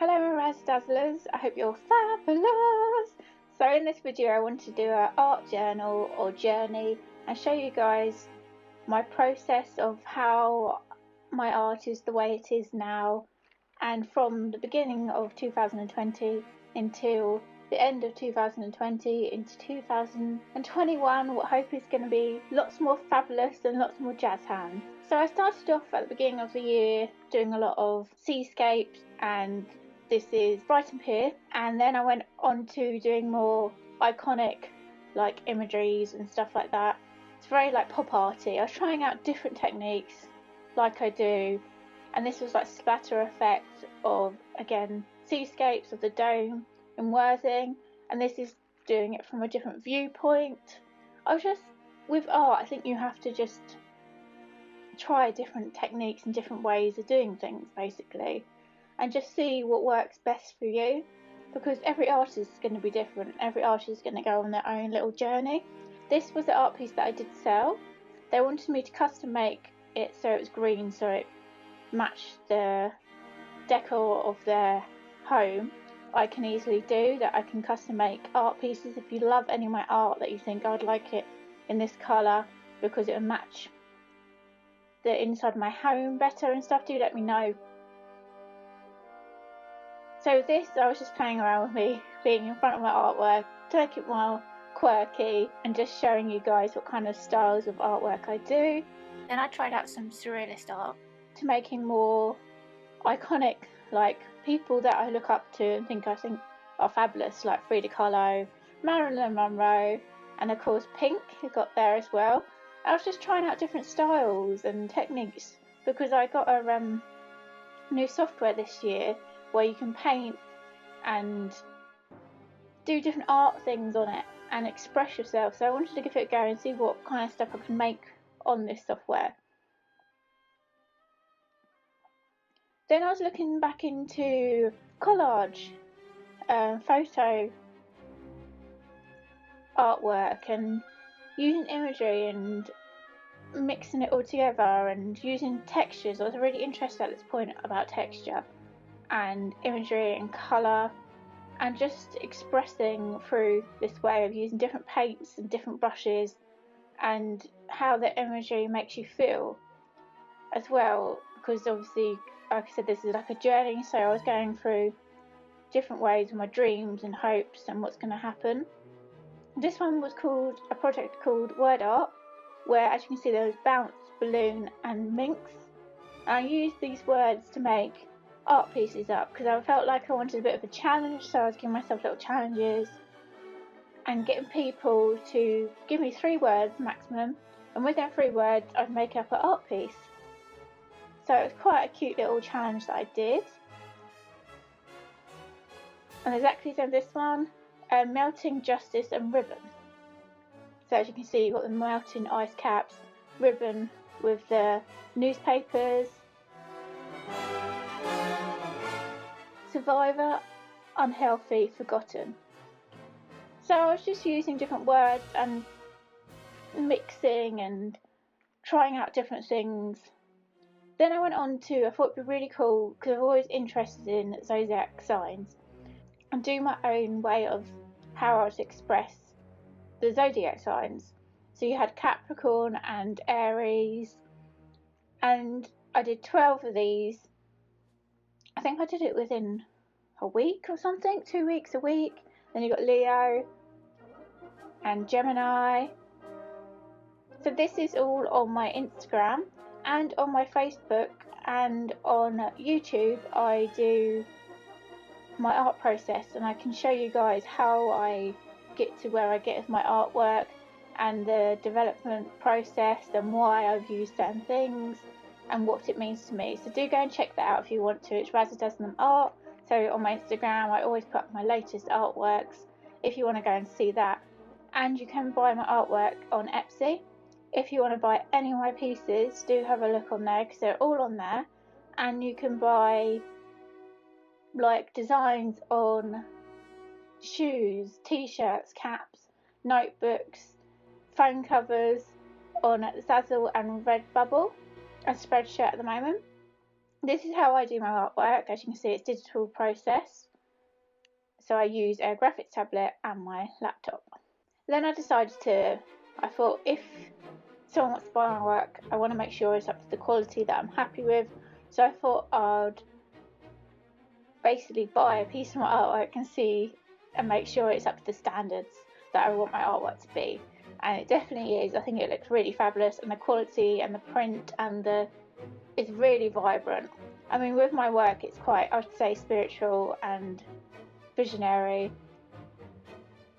Hello my RazDazzlers, I hope you're fabulous! So in this video I want to do an art journal or journey and show you guys my process of how my art is the way it is now, and from the beginning of 2020 until the end of 2020 into 2021, what I hope is going to be lots more fabulous and lots more jazz hands. So I started off at the beginning of the year doing a lot of seascapes, and this is Brighton Pier, and then I went on to doing more iconic like imageries and stuff like that. It's very like pop arty. I was trying out different techniques like I do, and this was like splatter effects of, again, seascapes of the dome in Worthing, and this is doing it from a different viewpoint. I was just, with art, I think you have to just try different techniques and different ways of doing things basically, and just see what works best for you, because every artist is going to be different. Every artist is going to go on their own little journey. This was the art piece that I did sell. They wanted me to custom make it so it was green, so it matched the decor of their home. I can easily do that. I can custom make art pieces. If you love any of my art that you think I'd like it in this colour because it would match the inside of my home better and stuff, do let me know. So this, I was just playing around with me being in front of my artwork to make it more quirky and just showing you guys what kind of styles of artwork I do. Then I tried out some surrealist art to making more iconic, like people that I look up to and think are fabulous, like Frida Kahlo, Marilyn Monroe, and of course Pink, who got there as well. I was just trying out different styles and techniques because I got a new software this year where you can paint and do different art things on it and express yourself. So I wanted to give it a go and see what kind of stuff I can make on this software. Then I was looking back into collage, photo artwork, and using imagery and mixing it all together and using textures. I was really interested at this point about texture and imagery and colour, and just expressing through this way of using different paints and different brushes and how the imagery makes you feel as well, because obviously, like I said, this is like a journey, so I was going through different ways of my dreams and hopes and what's going to happen. This one was called a project called Word Art, where, as you can see, there was bounce, balloon and minx, and I used these words to make art pieces up because I felt like I wanted a bit of a challenge, so I was giving myself little challenges and getting people to give me 3 words maximum, and with them 3 words I'd make up an art piece. So it was quite a cute little challenge that I did. And exactly so this one, melting, justice and ribbon. So as you can see, you've got the melting ice caps, ribbon with the newspapers, survivor, unhealthy, forgotten. So I was just using different words and mixing and trying out different things. Then I went on to, I thought it'd be really cool, because I'm always interested in zodiac signs, and do my own way of how I would express the zodiac signs. So you had Capricorn and Aries, and I did 12 of these. I think I did it within a week or something, 2 weeks, a week. Then you got Leo and Gemini. So this is all on my Instagram and on my Facebook, and on YouTube I do my art process, and I can show you guys how I get to where I get with my artwork and the development process and why I've used certain things and what it means to me. So do go and check that out if you want to. It's RazDazThemArt. So on my Instagram I always put up my latest artworks if you want to go and see that. And you can buy my artwork on Etsy. If you want to buy any of my pieces, do have a look on there because they're all on there, and you can buy like designs on shoes, t-shirts, caps, notebooks, phone covers on Zazzle and Redbubble, a Spreadshirt at the moment. This is how I do my artwork. As you can see, it's digital process. So I use a graphics tablet and my laptop. Then I thought if someone wants to buy my work, I want to make sure it's up to the quality that I'm happy with. So I thought I'd basically buy a piece of my artwork and see and make sure it's up to the standards that I want my artwork to be. And it definitely is. I think it looks really fabulous, and the quality and the print and it's really vibrant. I mean, with my work, it's quite, I would say, spiritual and visionary.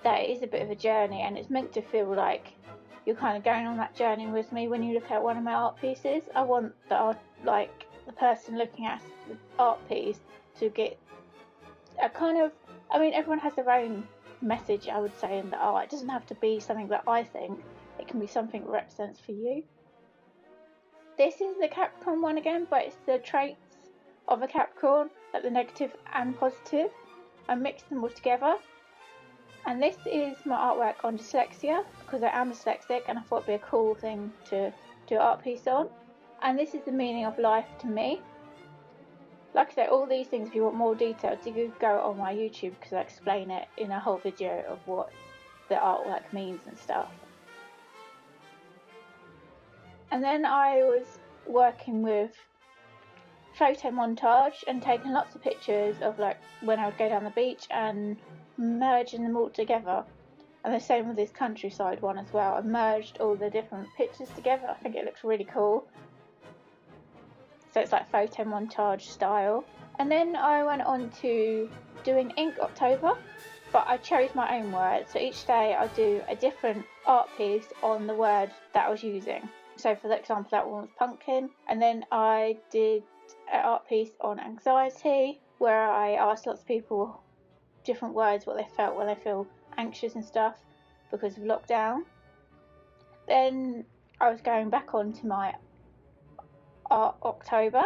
That is a bit of a journey, and it's meant to feel like you're kind of going on that journey with me when you look at one of my art pieces. I want the person looking at the art piece to get a kind of, I mean, everyone has their own message, I would say, in the art. It doesn't have to be something that I think, it can be something that represents for you. This is the Capricorn one again, but it's the traits of a Capricorn, like the negative and positive. I mixed them all together. And this is my artwork on dyslexia, because I am dyslexic and I thought it'd be a cool thing to do an art piece on. And this is the meaning of life to me. Like I say, all these things, if you want more details, you could go on my YouTube, because I explain it in a whole video of what the artwork means and stuff. And then I was working with photo montage and taking lots of pictures of like when I would go down the beach and merging them all together. And the same with this countryside one as well. I merged all the different pictures together. I think it looks really cool. So it's like photo montage style. And then I went on to doing Ink October, but I chose my own words. So each day I do a different art piece on the word that I was using. So for example, that one was pumpkin. And then I did an art piece on anxiety, where I asked lots of people different words, what they felt when they feel anxious and stuff because of lockdown. Then I was going back on to my Art October,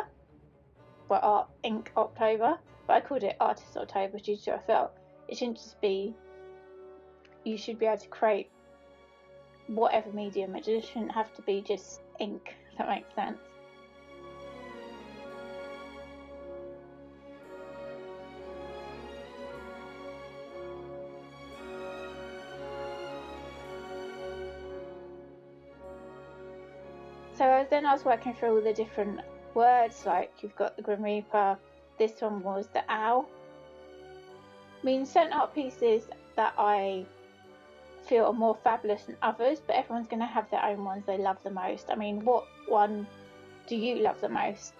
well, Art Ink October, but I called it Artist October due to I felt it shouldn't just be, you should be able to create whatever medium, it just shouldn't have to be just ink, if that makes sense. So then I was working through all the different words, like you've got the Grim Reaper, this one was the owl. I mean, certain art pieces that I feel are more fabulous than others, but everyone's going to have their own ones they love the most. I mean, what one do you love the most?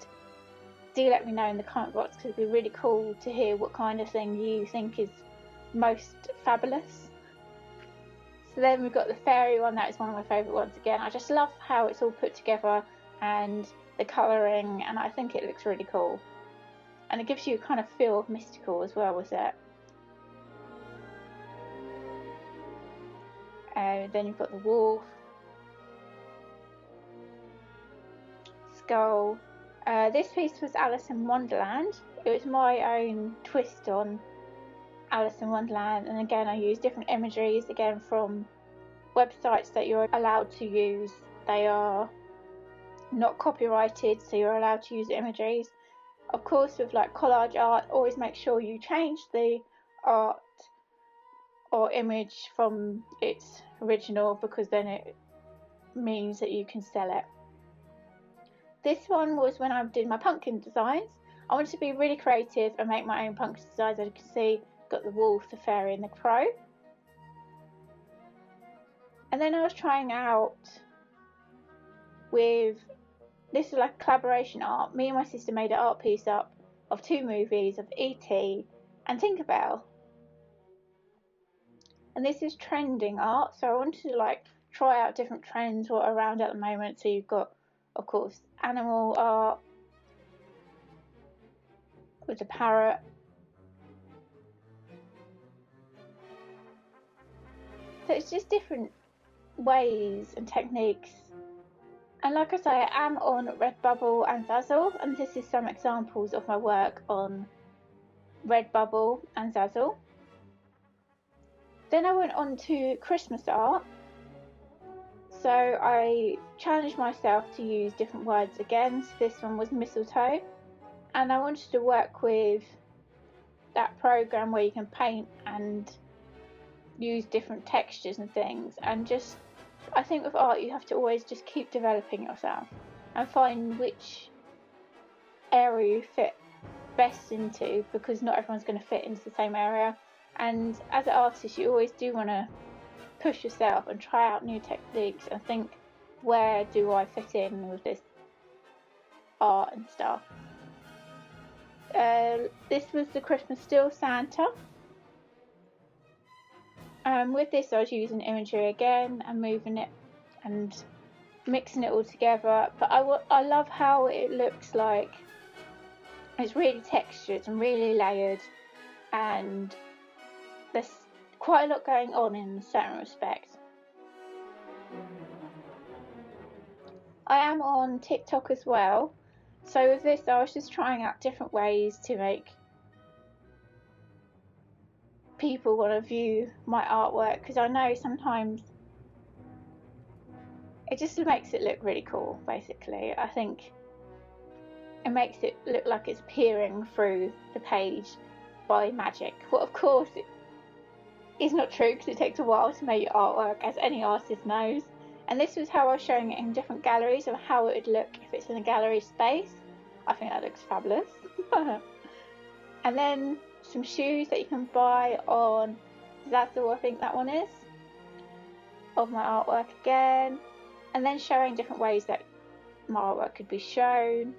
Do let me know in the comment box, because it'd be really cool to hear what kind of thing you think is most fabulous. So then we've got the fairy one. That is one of my favourite ones again. I just love how it's all put together and the colouring, and I think it looks really cool. And it gives you a kind of feel of mystical as well with it. Then you've got the wolf, skull. This piece was Alice in Wonderland. It was my own twist on Alice in Wonderland, and again I use different imageries, again from websites that you're allowed to use. They are not copyrighted, so you're allowed to use imageries. Of course, with like collage art, always make sure you change the art or image from its original, because then it means that you can sell it. This one was when I did my pumpkin designs. I wanted to be really creative and make my own pumpkin designs. As you can see, got the wolf, the fairy and the crow. And then I was trying out with, this is like collaboration art. Me and my sister made an art piece up of 2 movies, of E.T. and Tinkerbell. And this is trending art, so I wanted to like try out different trends what are around at the moment. So you've got, of course, animal art with the parrot. So it's just different ways and techniques. And like I say, I am on Redbubble and Zazzle, and this is some examples of my work on Redbubble and Zazzle. Then I went on to Christmas art. So I challenged myself to use different words again. So this one was mistletoe. and I wanted to work with that program where you can paint and use different textures and things, and just, I think with art you have to always just keep developing yourself and find which area you fit best into, because not everyone's going to fit into the same area. And as an artist you always do want to push yourself and try out new techniques and think, where do I fit in with this art and stuff. This was the Christmas Still Santa. With this I was using imagery again and moving it and mixing it all together, but I love how it looks like. It's really textured and really layered, and there's quite a lot going on in a certain respect. I am on TikTok as well, so with this I was just trying out different ways to make people want to view my artwork, because I know sometimes it just makes it look really cool. Basically, I think it makes it look like it's peering through the page by magic. Well, of course it is not true, because it takes a while to make your artwork, as any artist knows. And this was how I was showing it in different galleries, of how it would look if it's in a gallery space. I think that looks fabulous. And then some shoes that you can buy on Zazzle, I think that one is, of my artwork again. And then showing different ways that my artwork could be shown.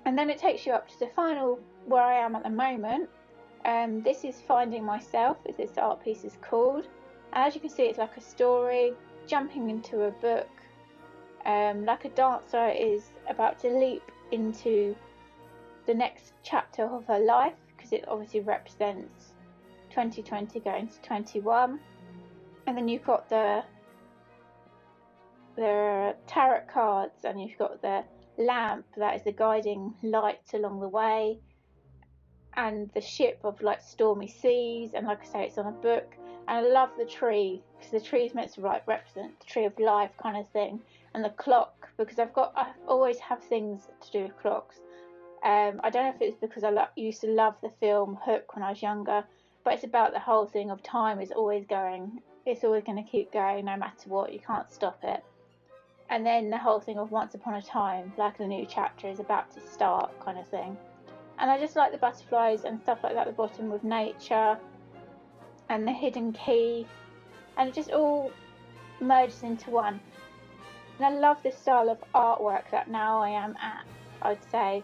And then it takes you up to the final, where I am at the moment. This is Finding Myself, as this art piece is called. And as you can see, it's like a story jumping into a book, like a dancer is about to leap into the next chapter of her life, because it obviously represents 2020 going to 21. And then you've got the tarot cards, and you've got the lamp that is the guiding light along the way, and the ship of like stormy seas, and like I say, it's on a book. And I love the tree, because the tree is meant to like represent the tree of life kind of thing, and the clock, because I always have things to do with clocks. I don't know if it's because I used to love the film Hook when I was younger, but it's about the whole thing of time is always going, it's always going to keep going no matter what, you can't stop it. And then the whole thing of once upon a time, like the new chapter is about to start kind of thing. And I just like the butterflies and stuff like that at the bottom with nature and the hidden key, and it just all merges into one. And I love this style of artwork that now I am at, I'd say,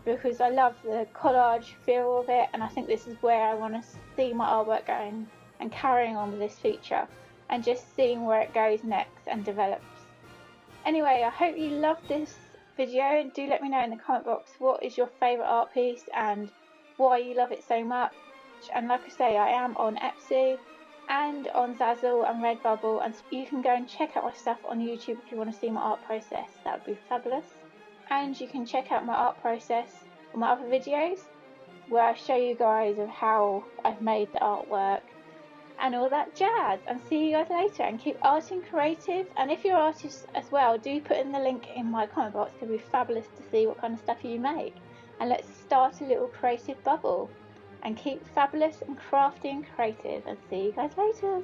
because I love the collage feel of it, and I think this is where I want to see my artwork going and carrying on with this feature and just seeing where it goes next and develops. Anyway, I hope you loved this video, and do let me know in the comment box what is your favourite art piece and why you love it so much. And like I say, I am on Etsy and on Zazzle and Redbubble, and you can go and check out my stuff on YouTube if you want to see my art process. That would be fabulous. And you can check out my art process on my other videos, where I show you guys of how I've made the artwork and all that jazz. And see you guys later, and keep arting creative. And if you're artists as well, do put in the link in my comment box. It would be fabulous to see what kind of stuff you make, and let's start a little creative bubble. And keep fabulous and crafty and creative, and see you guys later.